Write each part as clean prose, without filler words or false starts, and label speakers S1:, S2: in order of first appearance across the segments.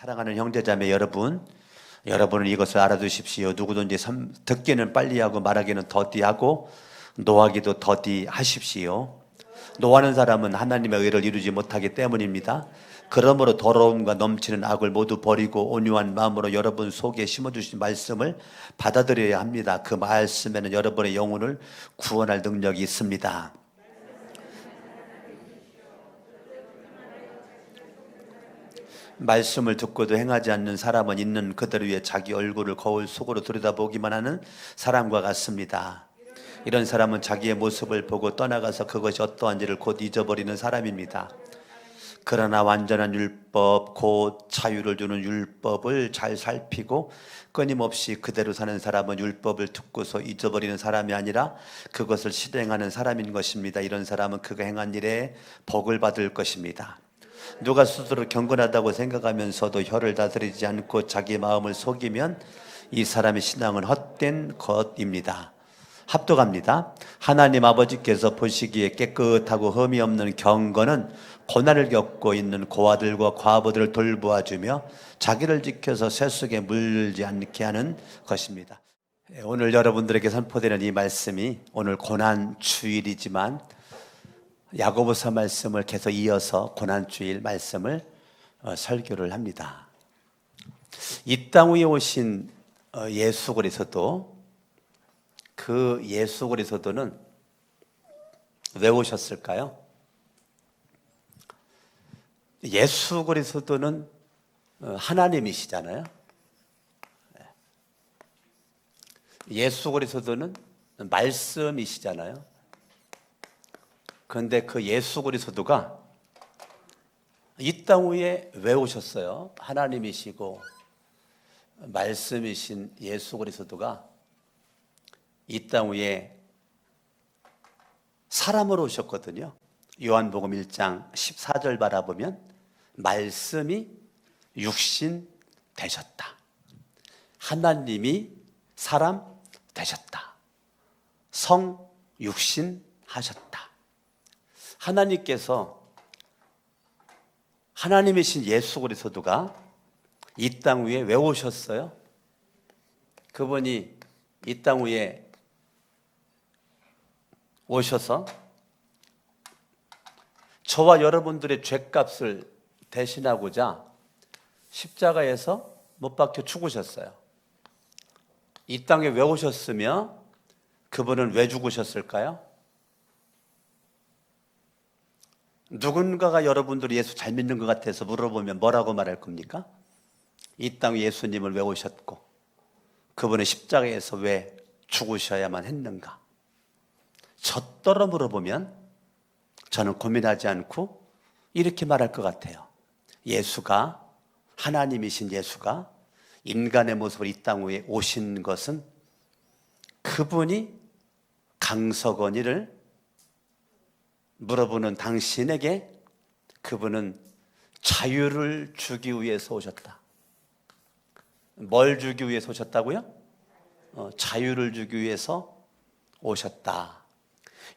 S1: 사랑하는 형제자매 여러분, 여러분은 이것을 알아두십시오. 누구든지 듣기는 빨리 하고 말하기는 더디 하고 노하기도 더디 하십시오. 노하는 사람은 하나님의 의를 이루지 못하기 때문입니다. 그러므로 더러움과 넘치는 악을 모두 버리고 온유한 마음으로 여러분 속에 심어주신 말씀을 받아들여야 합니다. 그 말씀에는 여러분의 영혼을 구원할 능력이 있습니다. 말씀을 듣고도 행하지 않는 사람은 있는 그대로 위에 자기 얼굴을 거울 속으로 들여다보기만 하는 사람과 같습니다. 이런 사람은 자기의 모습을 보고 떠나가서 그것이 어떠한지를 곧 잊어버리는 사람입니다. 그러나 완전한 율법, 곧 자유를 주는 율법을 잘 살피고 끊임없이 그대로 사는 사람은 율법을 듣고서 잊어버리는 사람이 아니라 그것을 실행하는 사람인 것입니다. 이런 사람은 그가 행한 일에 복을 받을 것입니다. 누가 스스로 경건하다고 생각하면서도 혀를 다스리지 않고 자기 마음을 속이면 이 사람의 신앙은 헛된 것입니다. 합독합니다. 하나님 아버지께서 보시기에 깨끗하고 흠이 없는 경건은 고난을 겪고 있는 고아들과 과부들을 돌보아주며 자기를 지켜서 쇠속에 물지 않게 하는 것입니다. 오늘 여러분들에게 선포되는 이 말씀이 오늘 고난주일이지만 야고보서 말씀을 계속 이어서 고난주일 말씀을 설교를 합니다. 이 땅 위에 오신 예수 그리스도, 그 예수 그리스도는 왜 오셨을까요? 예수 그리스도는 하나님이시잖아요. 예수 그리스도는 말씀이시잖아요. 그런데 그 예수 그리스도가 이 땅 위에 왜 오셨어요? 하나님이시고 말씀이신 예수 그리스도가 이 땅 위에 사람으로 오셨거든요. 요한복음 1장 14절 바라보면 말씀이 육신 되셨다. 하나님이 사람 되셨다. 성 육신 하셨다. 하나님께서 하나님이신 예수 그리스도가 이 땅 위에 왜 오셨어요? 그분이 이 땅 위에 오셔서 저와 여러분들의 죄값을 대신하고자 십자가에서 못 박혀 죽으셨어요. 이 땅에 왜 오셨으며 그분은 왜 죽으셨을까요? 누군가가 여러분들이 예수 잘 믿는 것 같아서 물어보면 뭐라고 말할 겁니까? 이 땅에 예수님을 왜 오셨고 그분은 십자가에서 왜 죽으셔야만 했는가? 젖더러 물어보면 저는 고민하지 않고 이렇게 말할 것 같아요. 예수가, 하나님이신 예수가 인간의 모습으로 이 땅 위에 오신 것은 그분이 강석원이를 물어보는 당신에게 그분은 자유를 주기 위해서 오셨다. 뭘 주기 위해서 오셨다고요? 자유를 주기 위해서 오셨다.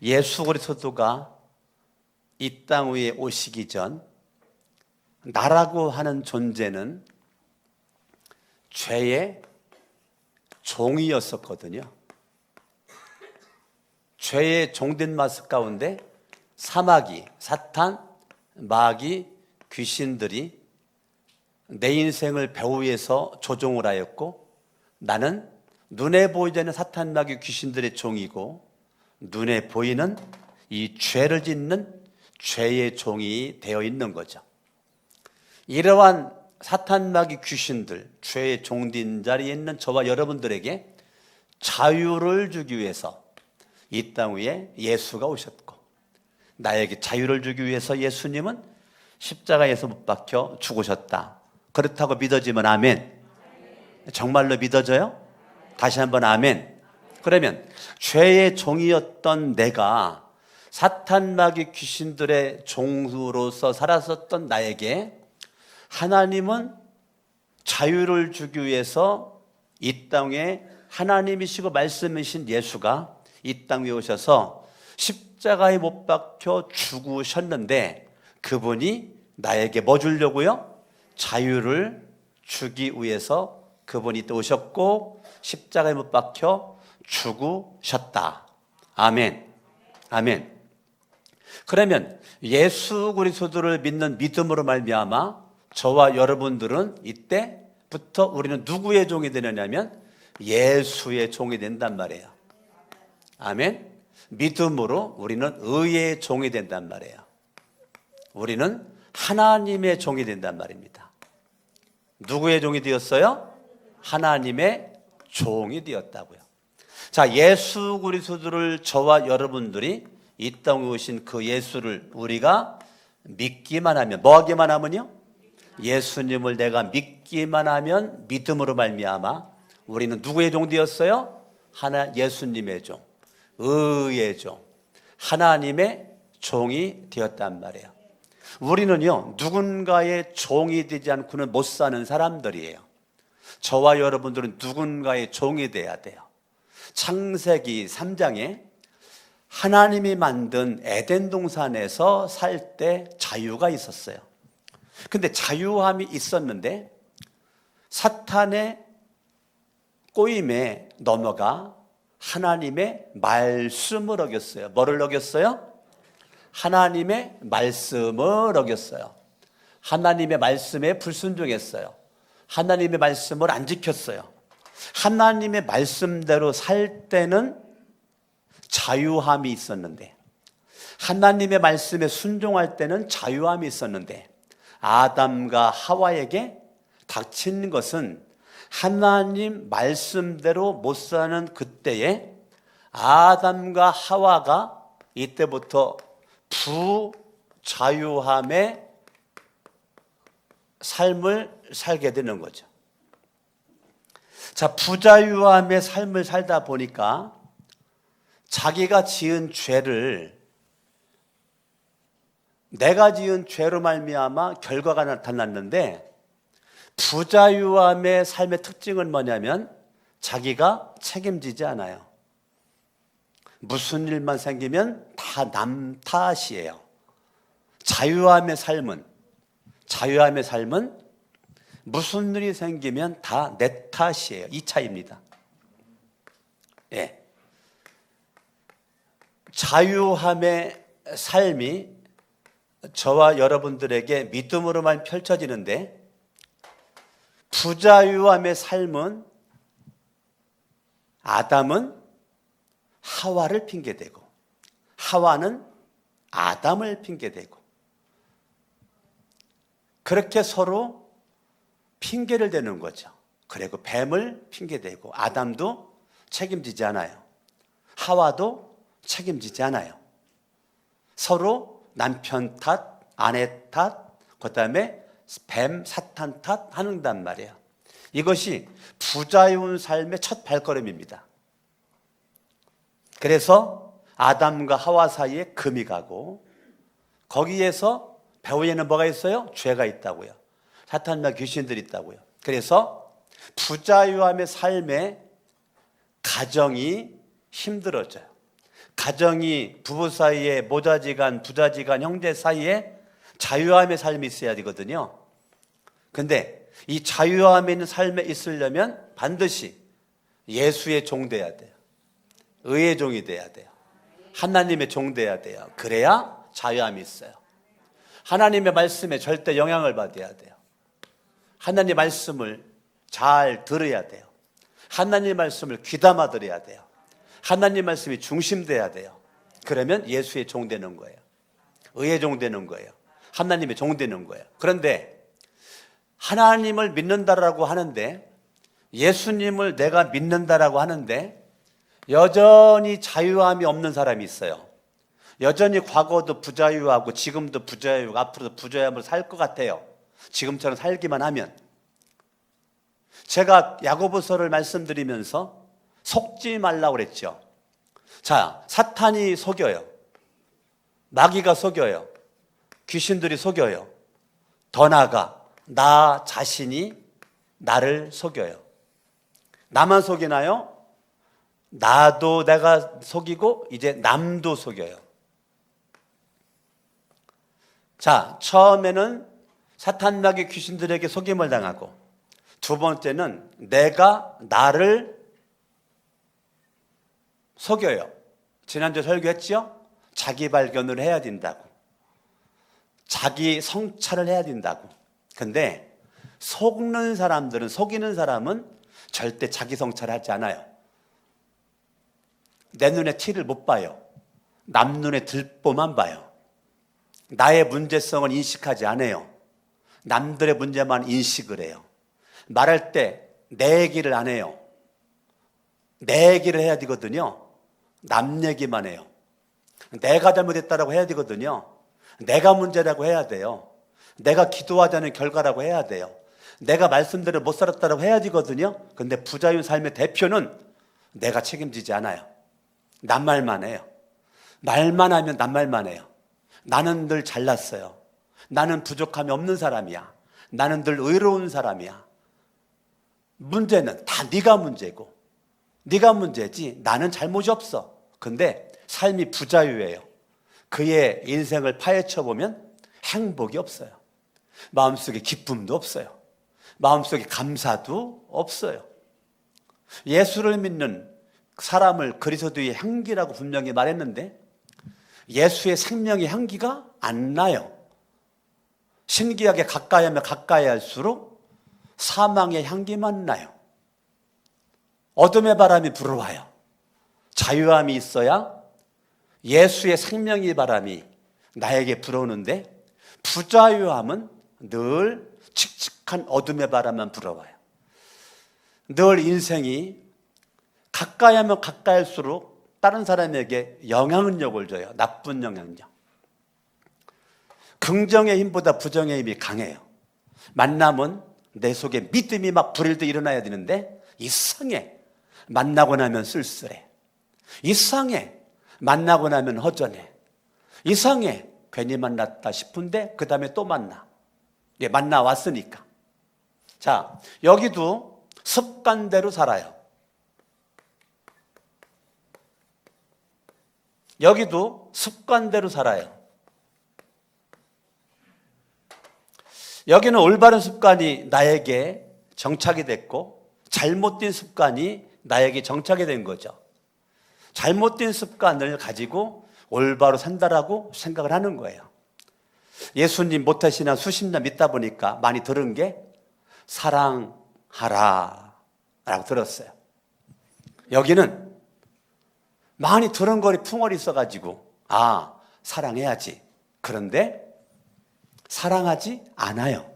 S1: 예수 그리스도가 이 땅 위에 오시기 전 나라고 하는 존재는 죄의 종이었었거든요. 죄의 종된 모습 가운데 사마귀, 사탄, 마귀, 귀신들이 내 인생을 배후 위에서 조종을 하였고 나는 눈에 보이지 않는 사탄, 마귀, 귀신들의 종이고 눈에 보이는 이 죄를 짓는 죄의 종이 되어 있는 거죠. 이러한 사탄, 마귀, 귀신들, 죄의 종된 자리에 있는 저와 여러분들에게 자유를 주기 위해서 이 땅 위에 예수가 오셨고 나에게 자유를 주기 위해서 예수님은 십자가에서 못 박혀 죽으셨다. 그렇다고 믿어지면 아멘. 정말로 믿어져요? 다시 한번 아멘. 그러면 죄의 종이었던 내가 사탄, 마귀, 귀신들의 종으로서 살았었던 나에게 하나님은 자유를 주기 위해서 이 땅에 하나님이시고 말씀이신 예수가 이 땅에 오셔서 십자가에 못 박혀 죽으셨는데 그분이 나에게 뭐 주려고요? 자유를 주기 위해서 그분이 또 오셨고 십자가에 못 박혀 죽으셨다. 아멘. 아멘. 그러면 예수 그리스도를 믿는 믿음으로 말미암아 저와 여러분들은 이때부터 우리는 누구의 종이 되느냐면 예수의 종이 된단 말이에요. 아멘. 믿음으로 우리는 의의 종이 된단 말이에요. 우리는 하나님의 종이 된단 말입니다. 누구의 종이 되었어요? 하나님의 종이 되었다고요. 자, 예수 그리스도를 저와 여러분들이 이 땅에 오신 그 예수를 우리가 믿기만 하면, 뭐 하기만 하면요? 예수님을 내가 믿기만 하면 믿음으로 말미암아 우리는 누구의 종 되었어요? 예수님의 종, 의의 종, 하나님의 종이 되었단 말이에요. 우리는요, 누군가의 종이 되지 않고는 못 사는 사람들이에요. 저와 여러분들은 누군가의 종이 돼야 돼요. 창세기 3장에 하나님이 만든 에덴 동산에서 살 때 자유가 있었어요. 근데 자유함이 있었는데 사탄의 꼬임에 넘어가 하나님의 말씀을 어겼어요. 뭐를 어겼어요? 하나님의 말씀을 어겼어요. 하나님의 말씀에 불순종했어요. 하나님의 말씀을 안 지켰어요. 하나님의 말씀대로 살 때는 자유함이 있었는데, 하나님의 말씀에 순종할 때는 자유함이 있었는데, 아담과 하와에게 닥친 것은 하나님 말씀대로 못 사는 그때에 아담과 하와가 이때부터 부자유함의 삶을 살게 되는 거죠. 자, 부자유함의 삶을 살다 보니까 자기가 지은 죄를, 내가 지은 죄로 말미암아 결과가 나타났는데, 부자유함의 삶의 특징은 뭐냐면 자기가 책임지지 않아요. 무슨 일만 생기면 다 남 탓이에요. 자유함의 삶은 무슨 일이 생기면 다 내 탓이에요. 이 차이입니다. 예. 자유함의 삶이 저와 여러분들에게 믿음으로만 펼쳐지는데, 부자유함의 삶은 아담은 하와를 핑계대고 하와는 아담을 핑계대고, 그렇게 서로 핑계를 대는 거죠. 그리고 뱀을 핑계대고 아담도 책임지지 않아요. 하와도 책임지지 않아요. 서로 남편 탓, 아내 탓, 그 다음에 뱀, 사탄 탓 하는단 말이에요. 이것이 부자유한 삶의 첫 발걸음입니다. 그래서 아담과 하와 사이에 금이 가고, 거기에서 배후에는 뭐가 있어요? 죄가 있다고요. 사탄과 귀신들이 있다고요. 그래서 부자유함의 삶에 가정이 힘들어져요. 가정이 부부 사이에, 모자지간, 부자지간, 형제 사이에 자유함의 삶이 있어야 되거든요. 근데 이 자유함에 있는 삶에 있으려면 반드시 예수의 종 돼야 돼요. 의의 종이 돼야 돼요. 하나님의 종 돼야 돼요. 그래야 자유함이 있어요. 하나님의 말씀에 절대 영향을 받아야 돼요. 하나님의 말씀을 잘 들어야 돼요. 하나님의 말씀을 귀담아 들어야 돼요. 하나님 말씀이 중심돼야 돼요. 그러면 예수의 종 되는 거예요. 의의 종 되는 거예요. 하나님의 종 되는 거예요. 그런데 하나님을 믿는다라고 하는데, 예수님을 내가 믿는다라고 하는데 여전히 자유함이 없는 사람이 있어요. 여전히 과거도 부자유하고 지금도 부자유하고 앞으로도 부자유함으로 살 것 같아요. 지금처럼 살기만 하면. 제가 야고보서를 말씀드리면서 속지 말라고 그랬죠. 자, 사탄이 속여요. 마귀가 속여요. 귀신들이 속여요. 더 나아가 나 자신이 나를 속여요. 나만 속이나요? 나도 내가 속이고 이제 남도 속여요. 자, 처음에는 사탄, 마귀, 귀신들에게 속임을 당하고 두 번째는 내가 나를 속여요. 지난주 설교했죠? 자기 발견을 해야 된다고. 자기 성찰을 해야 된다고. 근데 속이는 사람은 절대 자기 성찰을 하지 않아요. 내 눈에 티를 못 봐요. 남 눈에 들보만 봐요. 나의 문제성을 인식하지 않아요. 남들의 문제만 인식을 해요. 말할 때 내 얘기를 안 해요. 내 얘기를 해야 되거든요. 남 얘기만 해요. 내가 잘못했다라고 해야 되거든요. 내가 문제라고 해야 돼요. 내가 기도하자는 결과라고 해야 돼요. 내가 말씀대로 못 살았다라고 해야 되거든요. 근데 부자유한 삶의 대표는 내가 책임지지 않아요. 남말만 해요. 말만 하면 남말만 해요. 나는 늘 잘났어요. 나는 부족함이 없는 사람이야. 나는 늘 의로운 사람이야. 문제는 다 네가 문제고 네가 문제지 나는 잘못이 없어. 근데 삶이 부자유예요. 그의 인생을 파헤쳐 보면 행복이 없어요. 마음속에 기쁨도 없어요. 마음속에 감사도 없어요. 예수를 믿는 사람을 그리스도의 향기라고 분명히 말했는데 예수의 생명의 향기가 안 나요. 신기하게 가까이 하면 가까이 할수록 사망의 향기만 나요. 어둠의 바람이 불어와요. 자유함이 있어야 예수의 생명의 바람이 나에게 불어오는데 부자유함은 늘 칙칙한 어둠의 바람만 불어와요. 늘 인생이 가까이 하면 가까이 할수록 다른 사람에게 영향력을 줘요. 나쁜 영향력. 긍정의 힘보다 부정의 힘이 강해요. 만남은 내 속에 믿음이 막 불일듯 일어나야 되는데 이상해. 만나고 나면 쓸쓸해. 이상해. 만나고 나면 허전해. 이상해. 괜히 만났다 싶은데 그 다음에 또 만나. 예, 만나 왔으니까. 자, 여기도 습관대로 살아요. 여기도 습관대로 살아요. 여기는 올바른 습관이 나에게 정착이 됐고 잘못된 습관이 나에게 정착이 된 거죠. 잘못된 습관을 가지고 올바로 산다라고 생각을 하는 거예요. 예수님 모태신앙 수십 년 믿다 보니까 많이 들은 게 사랑하라 라고 들었어요. 여기는 많이 들은 거리 풍월이 있어가지고 사랑해야지. 그런데 사랑하지 않아요.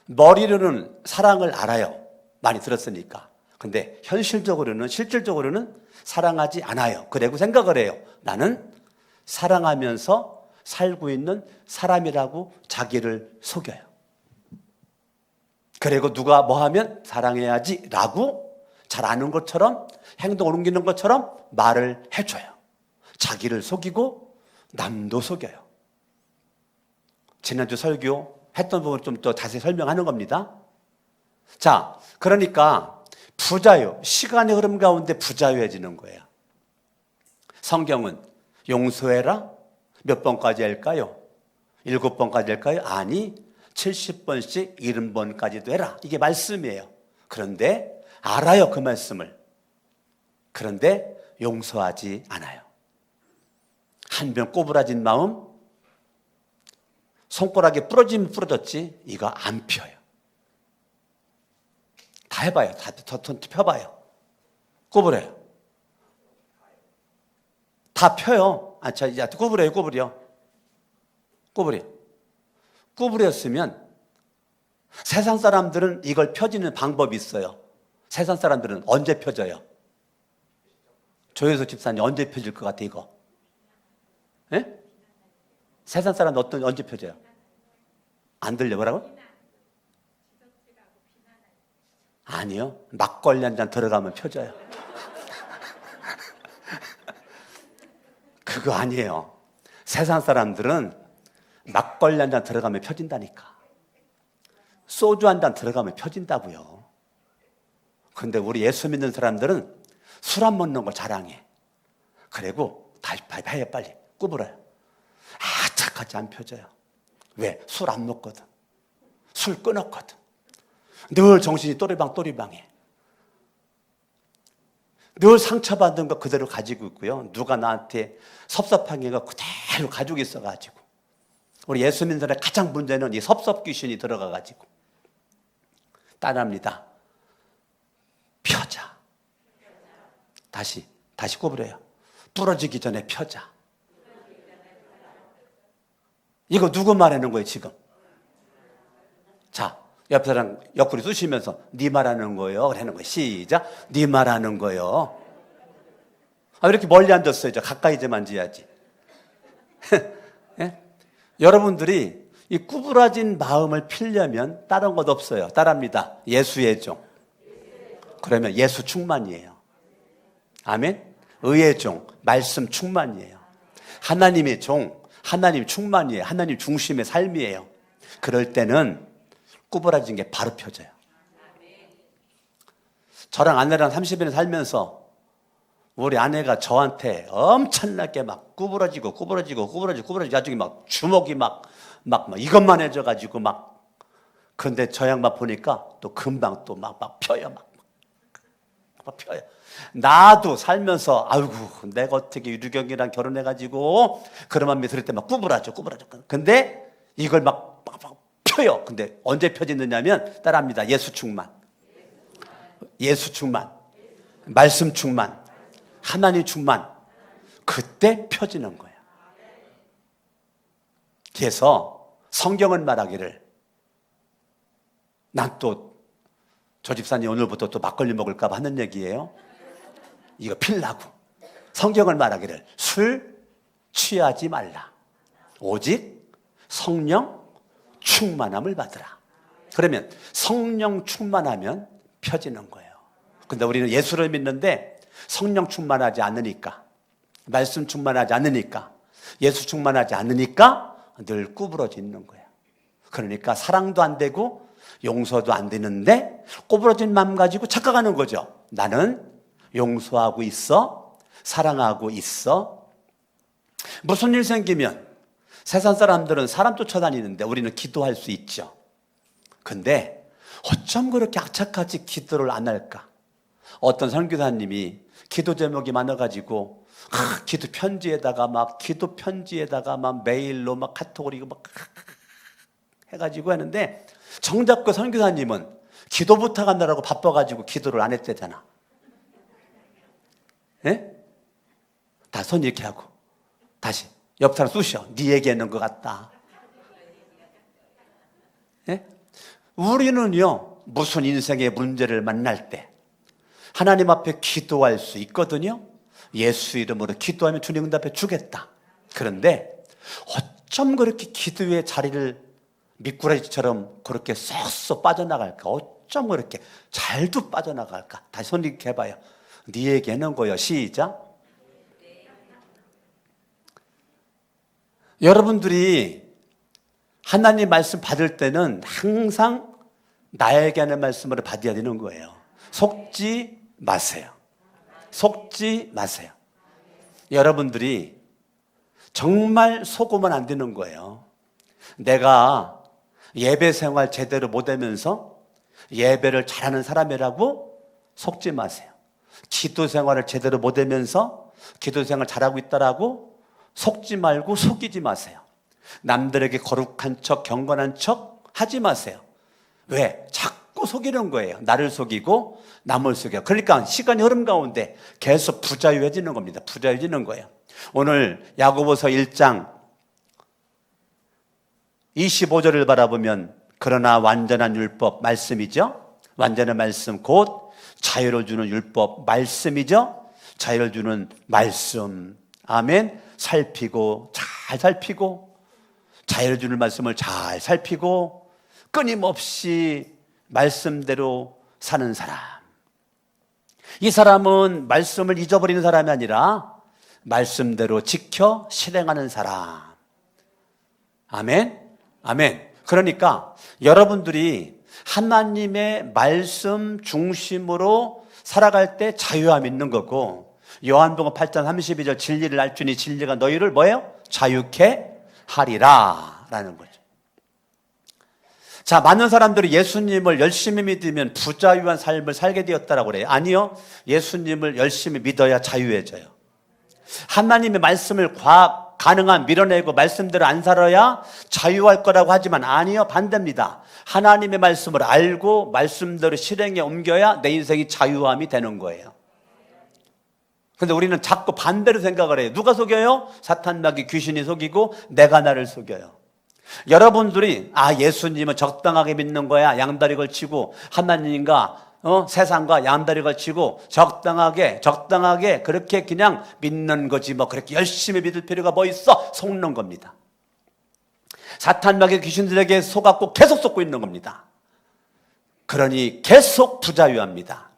S1: 머리로는 사랑을 알아요. 많이 들었으니까. 근데 현실적으로는 실질적으로는 사랑하지 않아요. 그리고 생각을 해요. 나는 사랑하면서 살고 있는 사람이라고 자기를 속여요. 그리고 누가 뭐 하면 사랑해야지 라고 잘 아는 것처럼 행동을 옮기는 것처럼 말을 해줘요. 자기를 속이고 남도 속여요. 지난주 설교 했던 부분을 좀 더 자세히 설명하는 겁니다. 자, 그러니까 부자유, 시간의 흐름 가운데 부자유해지는 거예요. 성경은 용서해라 몇 번까지 할까요? 7번까지 할까요? 아니, 70번씩 70번까지도 해라. 이게 말씀이에요. 그런데 알아요, 그 말씀을. 그런데 용서하지 않아요. 한 번 꼬부라진 마음, 손가락에 부러지면 부러졌지 이거 안 펴요. 다 해봐요. 다 펴봐요. 꼬부려요. 다 펴요. 이제 꼬부려요. 꼬부렸으면 세상 사람들은 이걸 펴지는 방법이 있어요. 세상 사람들은 언제 펴져요? 조효석 집사님 언제 펴질 것 같아 이거? 예? 세상 사람은 언제 펴져요? 안 들려. 뭐라고? 아니요. 막걸리 한 잔 들어가면 펴져요. 그거 아니에요. 세상 사람들은 막걸리 한 잔 들어가면 펴진다니까. 소주 한 잔 들어가면 펴진다고요. 근데 우리 예수 믿는 사람들은 술 안 먹는 걸 자랑해. 그리고 해요. 빨리 구부려요. 착하지 안 펴져요. 왜? 술 안 먹거든.
S2: 술 끊었거든. 늘 정신이 또리방해. 늘 상처받은 거 그대로 가지고 있고요. 누가 나한테 섭섭한 게 그대로 가지고 있어가지고. 우리 예수 믿는 사람의 가장 문제는 이 섭섭 귀신이 들어가가지고. 따라합니다. 펴자. 다시 구부려요. 부러지기 전에 펴자. 이거 누구 말하는 거예요, 지금? 자, 옆 사람 옆구리 쑤시면서 네 말하는 거예요. 그러는 거예요. 시작. 네 말하는 거예요. 아, 이렇게 멀리 앉았어요. 가까이 좀 앉아야지. 예? 여러분들이 이 구부러진 마음을 피려면 다른 것 없어요. 따라합니다. 예수의 종. 그러면 예수 충만이에요. 아멘. 의의 종, 말씀 충만이에요. 하나님의 종, 하나님 충만이에요. 하나님 중심의 삶이에요. 그럴 때는 구부러진 게 바로 펴져요. 저랑 아내랑 30년 살면서 우리 아내가 저한테 엄청나게 막 구부러지고 나중에 막 주먹이 막 이것만 해져가지고 막. 그런데 저 양반 보니까 또 금방 또 막 펴요. 막 펴요. 나도 살면서 아이고 내가 어떻게 유경이랑 결혼해가지고 그런 맘이 들을 때 막 구부러져. 근데 이걸 막 펴요. 근데 언제 펴지느냐면 따라합니다. 예수 충만, 말씀 충만, 하나님 충만. 그때 펴지는 거예요. 그래서 성경은 말하기를 난 또 저 집사님 오늘부터 또 막걸리 먹을까 봐 하는 얘기예요. 이거 필라고. 성경을 말하기를 술 취하지 말라. 오직 성령 충만함을 받으라. 그러면 성령 충만하면 펴지는 거예요. 근데 우리는 예수를 믿는데 성령 충만하지 않으니까, 말씀 충만하지 않으니까, 예수 충만하지 않으니까 늘 구부러지는 거예요. 그러니까 사랑도 안 되고 용서도 안 되는데 구부러진 마음 가지고 착각하는 거죠. 나는 용서하고 있어, 사랑하고 있어. 무슨 일 생기면 세상 사람들은 사람 쫓아다니는데 우리는 기도할 수 있죠. 근데 어쩜 그렇게 악착같이 기도를 안 할까? 어떤 선교사님이 기도 제목이 많아가지고 기도 편지에다가 막 메일로 막 카톡을 이거 막 해가지고 하는데 정작 그 선교사님은 기도 부탁한다라고 바빠가지고 기도를 안 했대잖아. 예? 다 손 이렇게 하고 다시 옆 사람 쑤셔. 네 얘기하는 것 같다. 예? 우리는요 무슨 인생의 문제를 만날 때 하나님 앞에 기도할 수 있거든요. 예수 이름으로 기도하면 주님 응답해 주겠다. 그런데 어쩜 그렇게 기도의 자리를 미꾸라지처럼 그렇게 쏙쏙 빠져나갈까? 어쩜 그렇게 잘도 빠져나갈까? 다시 손 이렇게 해봐요. 네 얘기하는 거예요. 시작. 여러분들이 하나님 말씀 받을 때는 항상 나에게 하는 말씀으로 받아야 되는 거예요. 속지 마세요. 여러분들이 정말 속으면 안 되는 거예요. 내가 예배 생활 제대로 못하면서 예배를 잘하는 사람이라고 속지 마세요. 기도 생활을 제대로 못하면서 기도 생활 잘하고 있다라고 속지 말고 속이지 마세요. 남들에게 거룩한 척, 경건한 척 하지 마세요. 왜? 자꾸 속이는 거예요. 나를 속이고 남을 속여요. 그러니까 시간이 흐름 가운데 계속 부자유해지는 겁니다. 부자유해지는 거예요. 오늘 야고보서 1장 25절을 바라보면 그러나 완전한 율법 말씀이죠. 완전한 말씀 곧 자유를 주는 율법 말씀이죠. 자유를 주는 말씀. 아멘. 살피고 잘 살피고 자유를 주는 말씀을 잘 살피고 끊임없이 말씀대로 사는 사람. 이 사람은 말씀을 잊어버리는 사람이 아니라 말씀대로 지켜 실행하는 사람. 아멘. 아멘. 그러니까 여러분들이 하나님의 말씀 중심으로 살아갈 때 자유함이 있는 거고, 요한복음 8장 32절 진리를 알 주니 진리가 너희를 뭐예요? 자유케 하리라 라는 거죠. 자, 많은 사람들이 예수님을 열심히 믿으면 부자유한 삶을 살게 되었다라고 그래요. 아니요. 예수님을 열심히 믿어야 자유해져요. 하나님의 말씀을 가능한 밀어내고 말씀대로 안 살아야 자유할 거라고 하지만 아니요. 반대입니다. 하나님의 말씀을 알고 말씀대로 실행에 옮겨야 내 인생이 자유함이 되는 거예요. 근데 우리는 자꾸 반대로 생각을 해요. 누가 속여요? 사탄 마귀 귀신이 속이고 내가 나를 속여요. 여러분들이 예수님은 적당하게 믿는 거야. 양다리 걸치고 하나님과 세상과 양다리 걸치고 적당하게 그렇게 그냥 믿는 거지 뭐 그렇게 열심히 믿을 필요가 뭐 있어? 속는 겁니다. 사탄 마귀 귀신들에게 속았고 계속 속고 있는 겁니다. 그러니 계속 부자유합니다.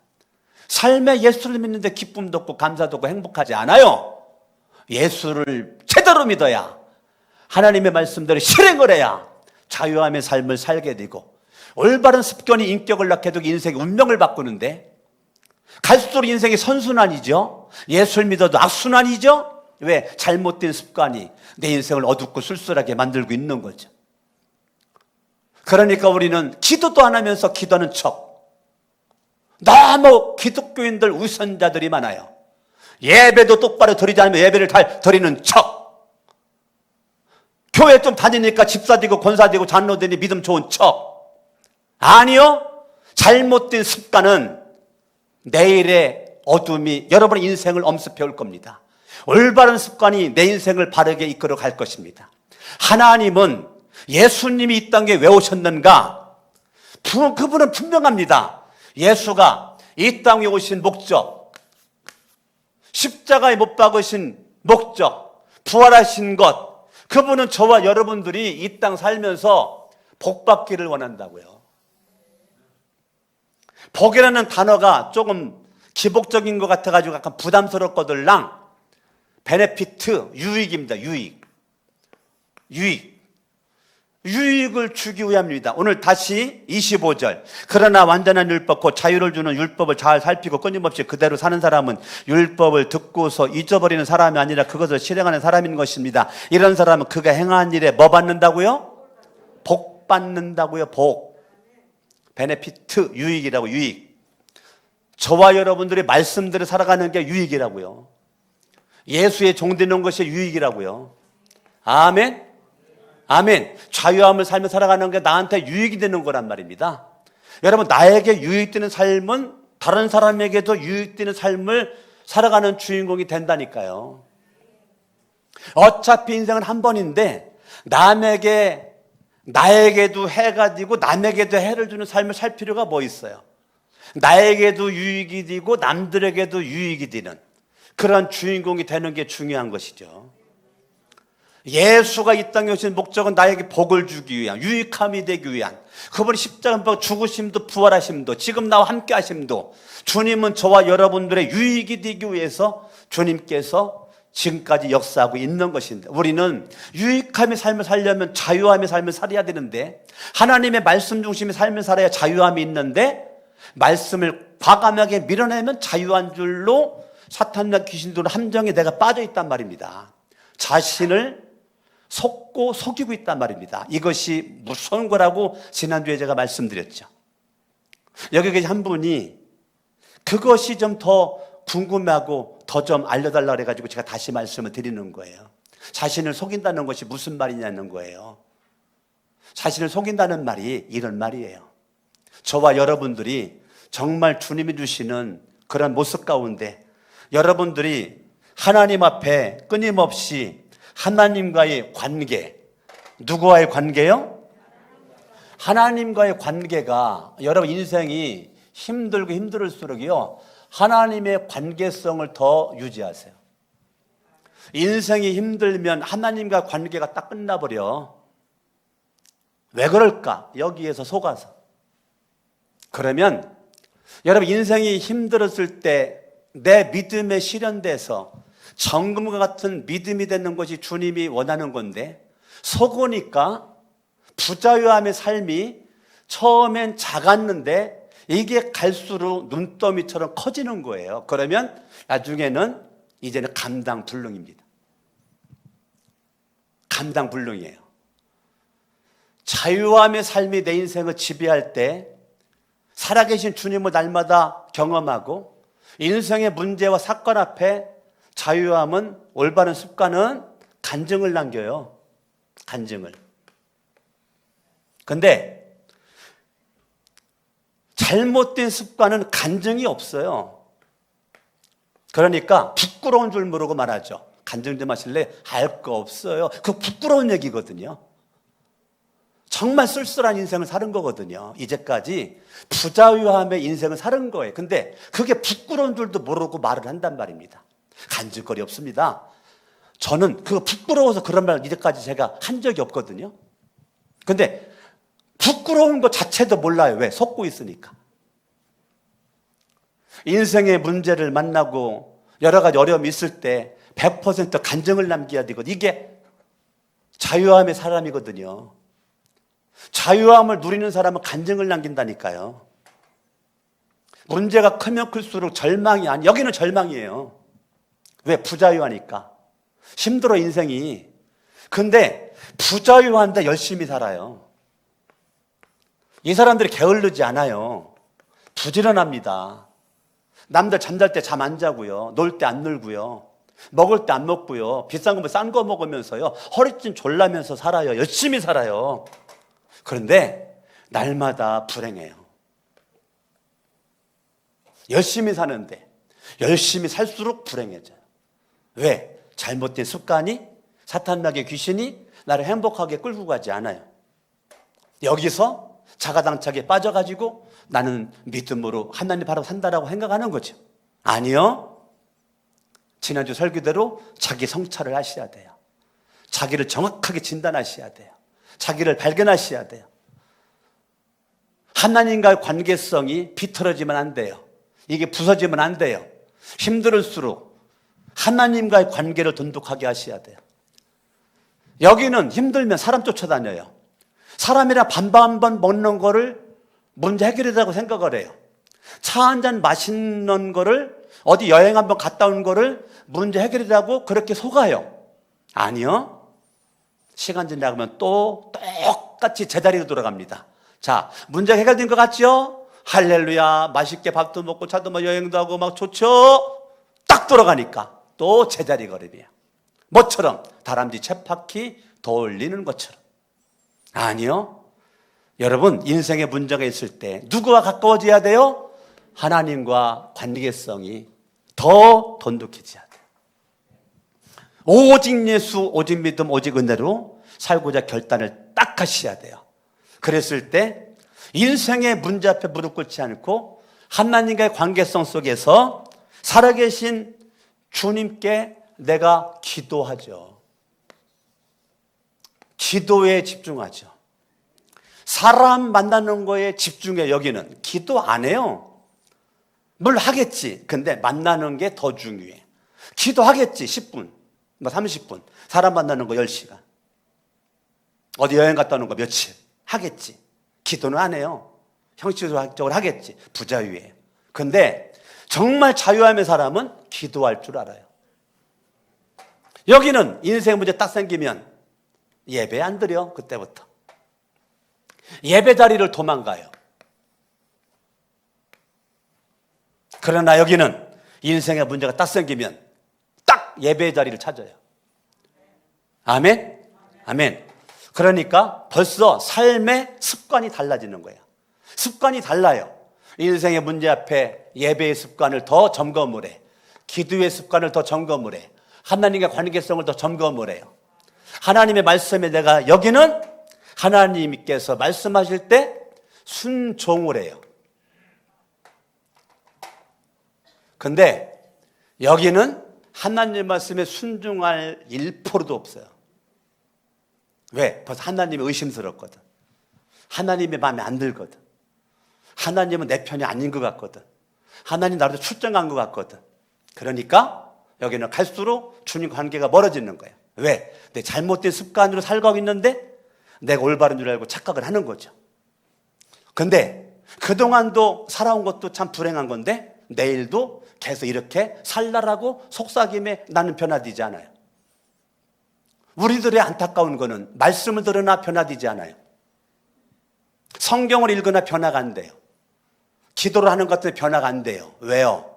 S2: 삶에 예수를 믿는데 기쁨도 없고 감사도 없고 행복하지 않아요. 예수를 제대로 믿어야 하나님의 말씀대로 실행을 해야 자유함의 삶을 살게 되고 올바른 습관이 인격을 낳게 되고 인생의 운명을 바꾸는데 갈수록 인생이 선순환이죠. 예수를 믿어도 악순환이죠. 왜? 잘못된 습관이 내 인생을 어둡고 쓸쓸하게 만들고 있는 거죠. 그러니까 우리는 기도도 안 하면서 기도하는 척, 너무 기독교인들 우선자들이 많아요. 예배도 똑바로 드리지 않으면 예배를 잘 드리는 척, 교회 좀 다니니까 집사 되고 권사 되고 장로 되니 믿음 좋은 척. 아니요. 잘못된 습관은 내일의 어둠이 여러분의 인생을 엄습해 올 겁니다. 올바른 습관이 내 인생을 바르게 이끌어 갈 것입니다. 하나님은 예수님이 이 땅에 왜 오셨는가? 그분은 분명합니다. 예수가 이 땅에 오신 목적, 십자가에 못 박으신 목적, 부활하신 것, 그분은 저와 여러분들이 이 땅 살면서 복 받기를 원한다고요. 복이라는 단어가 조금 기복적인 것 같아가지고 약간 부담스럽거들랑 베네피트, 유익입니다. 유익을 주기 위함입니다. 오늘 다시 25절. 그러나 완전한 율법, 곧 자유를 주는 율법을 잘 살피고 끊임없이 그대로 사는 사람은 율법을 듣고서 잊어버리는 사람이 아니라 그것을 실행하는 사람인 것입니다. 이런 사람은 그가 행한 일에 뭐 받는다고요? 복 받는다고요. 복. 베네피트, 유익이라고. 유익. 저와 여러분들이 말씀대로 살아가는 게 유익이라고요. 예수의 종되는 것이 유익이라고요. 아멘. 아멘. 자유함을 살며 살아가는 게 나한테 유익이 되는 거란 말입니다. 여러분, 나에게 유익되는 삶은 다른 사람에게도 유익되는 삶을 살아가는 주인공이 된다니까요. 어차피 인생은 한 번인데 나에게도 해가 되고 남에게도 해를 주는 삶을 살 필요가 뭐 있어요? 나에게도 유익이 되고 남들에게도 유익이 되는 그런 주인공이 되는 게 중요한 것이죠. 예수가 이 땅에 오신 목적은 나에게 복을 주기 위한, 유익함이 되기 위한, 그분이 십자가 죽으심도 부활하심도 지금 나와 함께 하심도 주님은 저와 여러분들의 유익이 되기 위해서 주님께서 지금까지 역사하고 있는 것인데, 우리는 유익함의 삶을 살려면 자유함의 삶을 살아야 되는데, 하나님의 말씀 중심의 삶을 살아야 자유함이 있는데, 말씀을 과감하게 밀어내면 자유한 줄로 사탄과 귀신들은 함정에 내가 빠져 있단 말입니다. 자신을 속고 속이고 있단 말입니다. 이것이 무서운 거라고 지난주에 제가 말씀드렸죠. 여기 계신 한 분이 그것이 좀 더 궁금하고 더 좀 알려달라고 해가지고 제가 다시 말씀을 드리는 거예요. 자신을 속인다는 것이 무슨 말이냐는 거예요. 자신을 속인다는 말이 이런 말이에요. 저와 여러분들이 정말 주님이 주시는 그런 모습 가운데 여러분들이 하나님 앞에 끊임없이 하나님과의 관계, 누구와의 관계요? 하나님과의 관계가 여러분 인생이 힘들고 힘들을수록요 하나님의 관계성을 더 유지하세요. 인생이 힘들면 하나님과 관계가 딱 끝나버려. 왜 그럴까? 여기에서 속아서. 그러면 여러분 인생이 힘들었을 때 내 믿음에 실현돼서 정금과 같은 믿음이 되는 것이 주님이 원하는 건데, 속으니까 부자유함의 삶이 처음엔 작았는데 이게 갈수록 눈더미처럼 커지는 거예요. 그러면 나중에는 이제는 감당불능입니다. 감당불능이에요. 자유함의 삶이 내 인생을 지배할 때 살아계신 주님을 날마다 경험하고 인생의 문제와 사건 앞에 자유함은, 올바른 습관은 간증을 남겨요. 간증을. 근데 잘못된 습관은 간증이 없어요. 그러니까 부끄러운 줄 모르고 말하죠. 간증 좀 하실래? 할 거 없어요. 그거 부끄러운 얘기거든요. 정말 쓸쓸한 인생을 사는 거거든요. 이제까지 부자유함의 인생을 사는 거예요. 근데 그게 부끄러운 줄도 모르고 말을 한단 말입니다. 간증거리 없습니다. 저는 그거 부끄러워서 그런 말 이제까지 제가 한 적이 없거든요. 근데 부끄러운 것 자체도 몰라요. 왜? 속고 있으니까. 인생의 문제를 만나고 여러 가지 어려움이 있을 때 100% 간증을 남겨야 되거든요. 이게 자유함의 사람이거든요. 자유함을 누리는 사람은 간증을 남긴다니까요. 문제가 크면 클수록 절망이 여기는 절망이에요. 왜? 부자유하니까. 힘들어 인생이. 근데 부자유한데 열심히 살아요. 이 사람들이 게을르지 않아요. 부지런합니다. 남들 잠잘 때 잠 안 자고요. 놀 때 안 놀고요. 먹을 때 안 먹고요. 비싼 거 싼 거 먹으면서요. 허리찜 졸라면서 살아요. 열심히 살아요. 그런데 날마다 불행해요. 열심히 사는데 열심히 살수록 불행해져요. 왜? 잘못된 습관이, 사탄마귀의 귀신이 나를 행복하게 끌고 가지 않아요. 여기서 자가당착에 빠져가지고 나는 믿음으로 하나님 바라보 산다라고 생각하는 거죠. 아니요. 지난주 설교대로 자기 성찰을 하셔야 돼요. 자기를 정확하게 진단하셔야 돼요. 자기를 발견하셔야 돼요. 하나님과의 관계성이 비틀어지면 안 돼요. 이게 부서지면 안 돼요. 힘들을수록 하나님과의 관계를 돈독하게 하셔야 돼요. 여기는 힘들면 사람 쫓아다녀요. 사람이랑 반반 한 번 먹는 거를 문제 해결이라고 생각을 해요. 차 한 잔 맛있는 거를, 어디 여행 한번 갔다 온 거를 문제 해결이라고 그렇게 속아요. 아니요. 시간 지나가면 또 똑같이 제자리로 돌아갑니다. 자, 문제 해결된 것 같죠? 할렐루야. 맛있게 밥도 먹고 차도 뭐 여행도 하고 막 좋죠? 딱 돌아가니까 또 제자리 걸음이에요. 뭐처럼? 다람쥐 쳇바퀴 돌리는 것처럼. 아니요. 여러분, 인생에 문제가 있을 때 누구와 가까워져야 돼요? 하나님과 관계성이 더 돈독해져야 돼요. 오직 예수, 오직 믿음, 오직 은혜로 살고자 결단을 딱 하셔야 돼요. 그랬을 때 인생의 문제 앞에 무릎 꿇지 않고 하나님과의 관계성 속에서 살아계신 주님께 내가 기도하죠. 기도에 집중하죠. 사람 만나는 거에 집중해. 여기는 기도 안 해요. 뭘 하겠지. 근데 만나는 게 더 중요해. 기도하겠지. 10분, 뭐 30분. 사람 만나는 거 10시간. 어디 여행 갔다 오는 거 며칠. 하겠지. 기도는 안 해요. 형식적으로 하겠지. 부자유예요. 근데 정말 자유함의 사람은 기도할 줄 알아요. 여기는 인생 문제 딱 생기면 예배 안 드려. 그때부터 예배 자리를 도망가요. 그러나 여기는 인생의 문제가 딱 생기면 딱 예배 자리를 찾아요. 아멘? 아멘. 그러니까 벌써 삶의 습관이 달라지는 거예요. 습관이 달라요. 인생의 문제 앞에 예배의 습관을 더 점검을 해. 기도의 습관을 더 점검을 해. 하나님과 관계성을 더 점검을 해요. 하나님의 말씀에 내가, 여기는 하나님께서 말씀하실 때 순종을 해요. 근데 여기는 하나님 말씀에 순종할 1%도 없어요. 왜? 벌써 하나님이 의심스럽거든. 하나님의 마음에 안 들거든. 하나님은 내 편이 아닌 것 같거든. 하나님 나로부터 출정한 것 같거든. 그러니까 여기는 갈수록 주님 관계가 멀어지는 거예요. 왜? 내 잘못된 습관으로 살고 있는데 내가 올바른 줄 알고 착각을 하는 거죠. 근데 그동안도 살아온 것도 참 불행한 건데 내일도 계속 이렇게 살라라고 속삭임에 나는 변화되지 않아요. 우리들의 안타까운 거는 말씀을 들으나 변화되지 않아요. 성경을 읽으나 변화가 안 돼요. 기도를 하는 것 때문에 변화가 안 돼요. 왜요?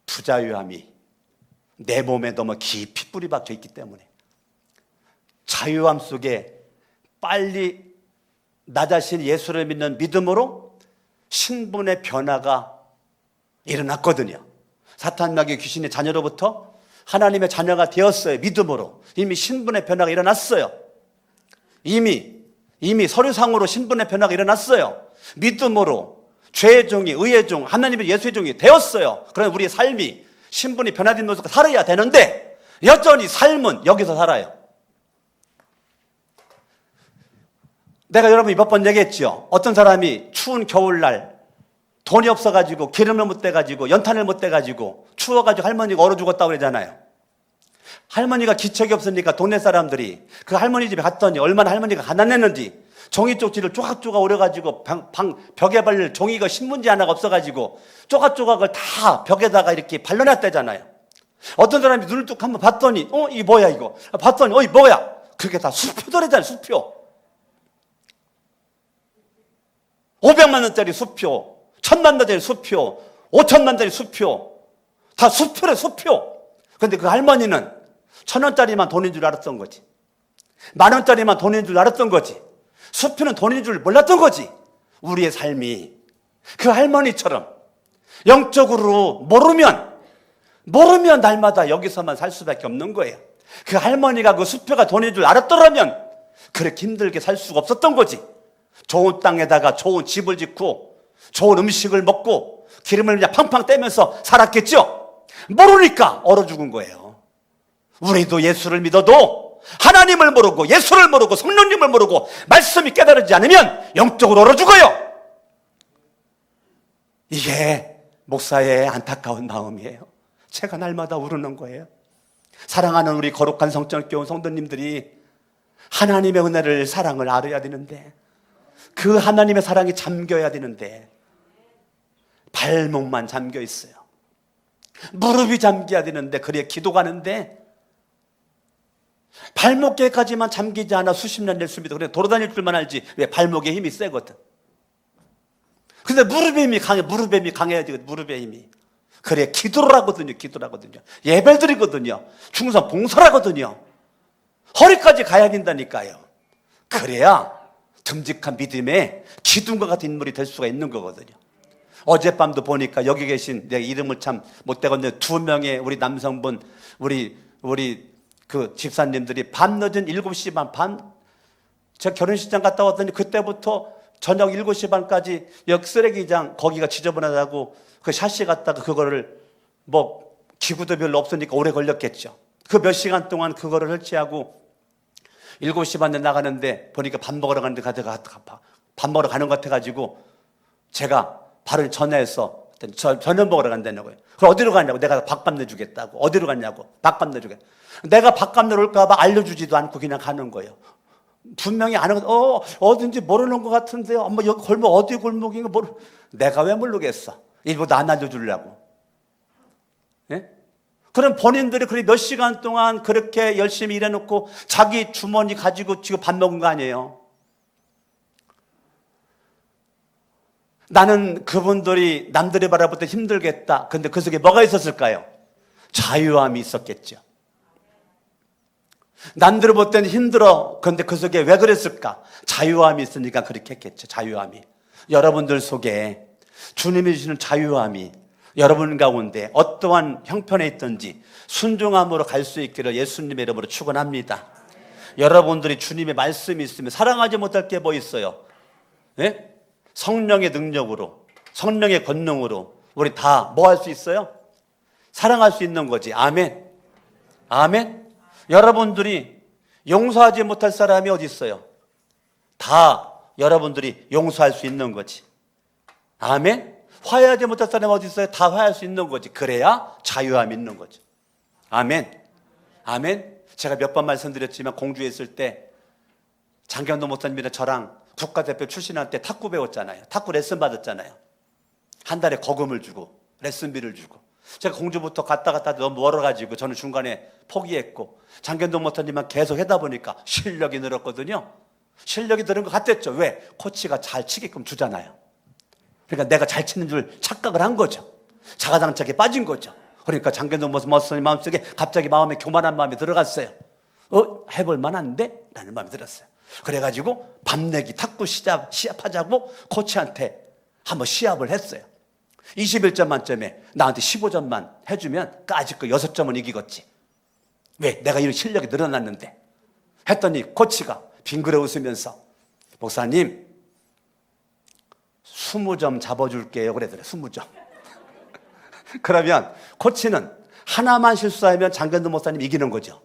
S2: 부자유함이 내 몸에 너무 깊이 뿌리 박혀 있기 때문에. 자유함 속에 빨리 나 자신 예수를 믿는 믿음으로 신분의 변화가 일어났거든요. 사탄 마귀 귀신의 자녀로부터 하나님의 자녀가 되었어요. 믿음으로. 이미 신분의 변화가 일어났어요. 이미 서류상으로 신분의 변화가 일어났어요. 믿음으로 죄의 종이, 의의 종, 하나님의 예수의 종이 되었어요. 그러나 우리의 삶이 신분이 변화된 모습으로 살아야 되는데 여전히 삶은 여기서 살아요. 내가 여러분이 몇 번 얘기했죠. 어떤 사람이 추운 겨울날 돈이 없어가지고 기름을 못 대가지고 연탄을 못 대가지고 추워가지고 할머니가 얼어 죽었다고 그러잖아요. 할머니가 기척이 없으니까 동네 사람들이 그 할머니 집에 갔더니 얼마나 할머니가 가난했는지 종이 쪽지를 쪼각쪼각 오려가지고 벽에 발릴 종이가 신문지 하나가 없어가지고 쪼각쪼각을 다 벽에다가 이렇게 발라놨다잖아요. 어떤 사람이 눈을 뚝 한번 봤더니 이게 뭐야 이거 봤더니 이게 뭐야 그게 다 수표더래잖아요. 수표 500만 원짜리 수표 1000만 원짜리 수표 5천만 원짜리 수표 다 수표래 수표. 근데 그 할머니는 1000원짜리만 돈인 줄 알았던 거지. 10,000원짜리만 돈인 줄 알았던 거지. 수표는 돈인 줄 몰랐던 거지. 우리의 삶이 그 할머니처럼 영적으로 모르면 날마다 여기서만 살 수밖에 없는 거예요. 그 할머니가 그 수표가 돈인 줄 알았더라면 그렇게 힘들게 살 수가 없었던 거지. 좋은 땅에다가 좋은 집을 짓고 좋은 음식을 먹고 기름을 그냥 팡팡 떼면서 살았겠죠. 모르니까 얼어 죽은 거예요. 우리도 예수를 믿어도 하나님을 모르고 예수를 모르고 성령님을 모르고 말씀이 깨달아지지 않으면 영적으로 얼어 죽어요. 이게 목사의 안타까운 마음이에요. 제가 날마다 울는 거예요. 사랑하는 우리 거룩한 성전교회 성도님들이 하나님의 은혜를 사랑을 알아야 되는데 그 하나님의 사랑이 잠겨야 되는데 발목만 잠겨 있어요. 무릎이 잠겨야 되는데 그래야 기도가 하는데 발목에까지만 잠기지 않아 수십 년 됐습니다. 그래 돌아다닐 줄만 알지 왜 발목에 힘이 세거든. 근데 무릎의 힘이 강해. 무릎의 힘이 강해야 되거든. 무릎의 힘이. 그래 기도를 하거든요. 예배를 드리거든요. 충성 봉사를 하거든요. 허리까지 가야 된다니까요. 그래야 듬직한 믿음의 기둥과 같은 인물이 될 수가 있는 거거든요. 어젯밤도 보니까 여기 계신 내가 이름을 참 못 대건데 2명의 우리 남성분 우리 그 집사님들이 밤늦은 7시 반 제가 결혼식장 갔다 왔더니 그때부터 저녁 7시 반까지 쓰레기장 거기가 지저분하다고 그 샤시 갔다가 그거를 뭐 기구도 별로 없으니까 오래 걸렸겠죠. 그 몇 시간 동안 그거를 설치하고 7시 반에 나가는데 보니까 밥 먹으러 가는데 밥 먹으러 가는 것 같아가지고 제가 바로 전화해서 저녁 먹으러 간다는 거예요. 그럼 어디로 가냐고. 내가 밥값 내주겠다고. 어디로 갔냐고. 밥값 내주겠다. 내가 밥값 내올까 봐 알려주지도 않고 그냥 가는 거예요. 분명히 아는 거 어딘지 모르는 것 같은데요. 엄마 여기 골목 어디 골목인가 내가 왜 모르겠어. 일부 안 알려주려고. 예? 그럼 본인들이 그렇게 몇 시간 동안 그렇게 열심히 일해놓고 자기 주머니 가지고 지금 밥 먹은 거 아니에요. 나는 그분들이 남들이 바라볼 때 힘들겠다. 근데 그 속에 뭐가 있었을까요? 자유함이 있었겠죠. 남들이 볼 때는 힘들어. 근데 그 속에 왜 그랬을까? 자유함이 있으니까 그렇게 했겠죠. 자유함이. 여러분들 속에 주님이 주시는 자유함이 여러분 가운데 어떠한 형편에 있든지 순종함으로 갈 수 있기를 예수님의 이름으로 축원합니다. 여러분들이 주님의 말씀이 있으면 사랑하지 못할 게 뭐 있어요? 네? 성령의 능력으로, 성령의 권능으로 우리 다 뭐 할 수 있어요? 사랑할 수 있는 거지. 아멘. 아멘. 여러분들이 용서하지 못할 사람이 어디 있어요? 다 여러분들이 용서할 수 있는 거지. 아멘. 화해하지 못할 사람이 어디 있어요? 다 화해할 수 있는 거지. 그래야 자유함이 있는 거죠. 아멘. 아멘. 제가 몇 번 말씀드렸지만 공주에 있을 때 장경도 목사님이랑 저랑 국가대표 출신할 때 탁구 배웠잖아요. 탁구 레슨 받았잖아요. 한 달에 거금을 주고 레슨비를 주고. 제가 공주부터 갔다 너무 멀어가지고 저는 중간에 포기했고 장경도 목사님만 계속 하다 보니까 실력이 늘었거든요. 실력이 드는 것 같았죠. 왜? 코치가 잘 치게끔 주잖아요. 그러니까 내가 잘 치는 줄 착각을 한 거죠. 자가당착에 빠진 거죠. 그러니까 장견동 목사님 마음속에 갑자기 마음에 교만한 마음이 들어갔어요. 해볼 만한데? 라는 마음이 들었어요. 그래가지고 밤내기 탁구 시합하자고 코치한테 한번 시합을 했어요. 21점 만점에 나한테 15점만 해주면 아직 그 6점은 이기겠지. 왜? 내가 이런 실력이 늘어났는데. 했더니 코치가 빙그레 웃으면서 목사님 20점 잡아줄게요. 그러더래. 20점. 그러면 코치는 하나만 실수하면 장견도 목사님 이기는 거죠.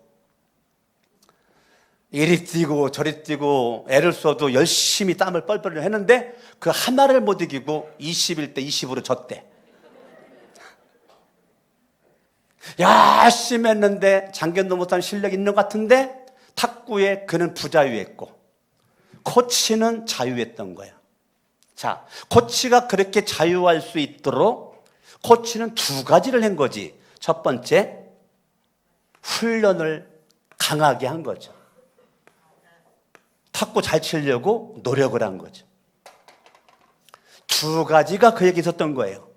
S2: 이리 뛰고 저리 뛰고 애를 써도 열심히 땀을 뻘뻘 했는데 그 하나를 못 이기고 21대 20으로 졌대. 열심히 했는데 장견도 목사님 실력 있는 것 같은데 탁구에 그는 부자유했고 코치는 자유했던 거야. 자, 코치가 그렇게 자유할 수 있도록 코치는 두 가지를 한 거지. 첫 번째, 훈련을 강하게 한 거죠. 탁구 잘 치려고 노력을 한 거죠. 두 가지가 그에게 있었던 거예요.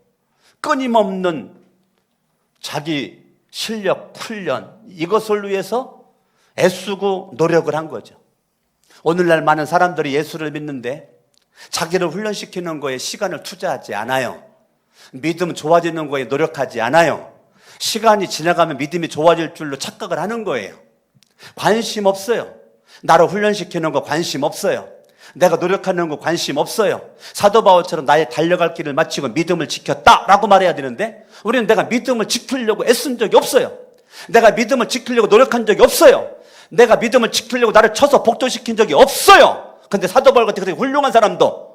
S2: 끊임없는 자기 실력, 훈련, 이것을 위해서 애쓰고 노력을 한 거죠. 오늘날 많은 사람들이 예수를 믿는데 자기를 훈련시키는 거에 시간을 투자하지 않아요. 믿음 좋아지는 거에 노력하지 않아요. 시간이 지나가면 믿음이 좋아질 줄로 착각을 하는 거예요. 관심 없어요. 나를 훈련시키는 거 관심 없어요. 내가 노력하는 거 관심 없어요. 사도 바울처럼 나의 달려갈 길을 마치고 믿음을 지켰다라고 말해야 되는데 우리는 내가 믿음을 지키려고 애쓴 적이 없어요. 내가 믿음을 지키려고 노력한 적이 없어요. 내가 믿음을 지키려고 나를 쳐서 복도시킨 적이 없어요. 근데 사도 바울 같은 그렇게 훌륭한 사람도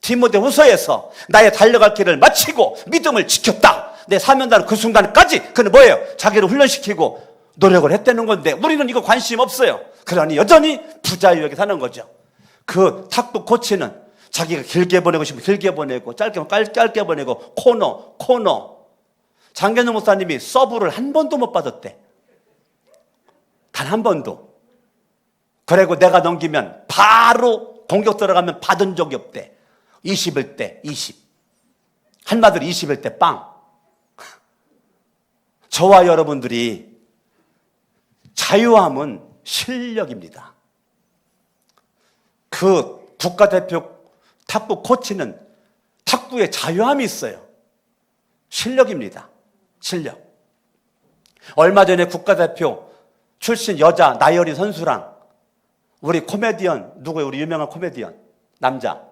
S2: 디모데후서에서 나의 달려갈 길을 마치고 믿음을 지켰다. 내 사명다는 그 순간까지 그는 뭐예요? 자기를 훈련시키고 노력을 했다는 건데 우리는 이거 관심 없어요. 그러니 여전히 부자유하게 사는 거죠. 그 탁구 코치는 자기가 길게 보내고 싶으면 길게 보내고 짧게 보내고 코너 장견영 목사님이 서브를 한 번도 못 받았대. 단 한 번도. 그리고 내가 넘기면 바로 공격 들어가면 받은 적이 없대. 21대 20. 한마디로 21대 빵. 저와 여러분들이 자유함은 실력입니다. 그 국가대표 탁구 코치는 탁구에 자유함이 있어요. 실력입니다. 실력. 얼마 전에 국가대표 출신 여자 나열이 선수랑 우리 코미디언 누구예요? 우리 유명한 코미디언 남자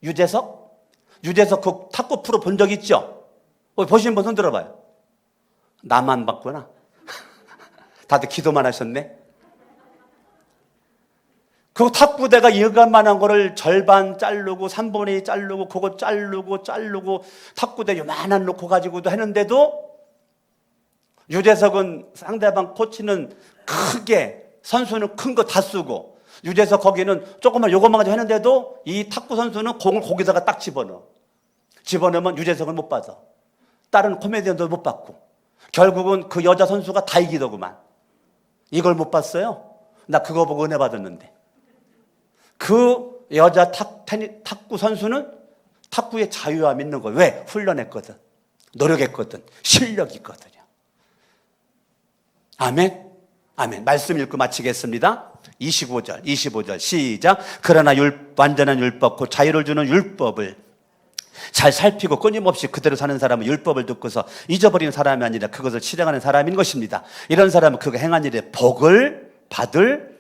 S2: 유재석 그 탁구 프로 본 적 있죠? 보신 분 손 들어봐요. 나만 봤구나. 다들 기도만 하셨네. 그 탁구대가 이것만한 거를 절반 자르고 3분의 2 자르고 그거 자르고 탁구대 요만한 놓고 가지고도 했는데도 유재석은 상대방 코치는 크게 선수는 큰 거 다 쓰고 유재석 거기는 조금만 요것만 가지고 했는데도 이 탁구 선수는 공을 거기다가 딱 집어넣으면 유재석은 못 받아. 다른 코미디언도 못 받고 결국은 그 여자 선수가 다 이기더구만. 이걸 못 봤어요? 나 그거 보고 은혜 받았는데. 그 여자 탁구 선수는 탁구에 자유함 있는 거예요. 왜? 훈련했거든. 노력했거든. 실력이 있거든요. 아멘. 아멘. 말씀 읽고 마치겠습니다. 25절 시작. 그러나 완전한 율법 곧 자유를 주는 율법을 잘 살피고 끊임없이 그대로 사는 사람은 율법을 듣고서 잊어버리는 사람이 아니라 그것을 실행하는 사람인 것입니다. 이런 사람은 그가 행한 일에 복을 받을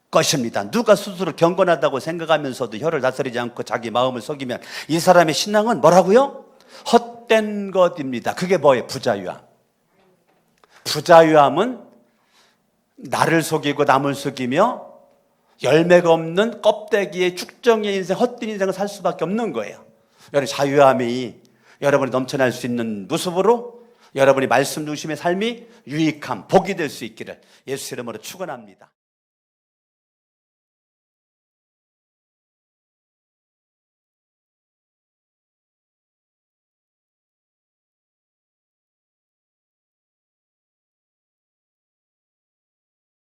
S2: 것입니다. 누가 스스로 경건하다고 생각하면서도 혀를 다스리지 않고 자기 마음을 속이면 이 사람의 신앙은 뭐라고요? 헛된 것입니다. 그게 뭐예요? 부자유함. 부자유함은 나를 속이고 남을 속이며 열매가 없는 껍데기의 축정의 인생, 헛된 인생을 살 수밖에 없는 거예요. 여러분 자유함이 여러분이 넘쳐날 수 있는 모습으로 여러분이 말씀 중심의 삶이 유익함, 복이 될 수 있기를 예수 이름으로 축원합니다.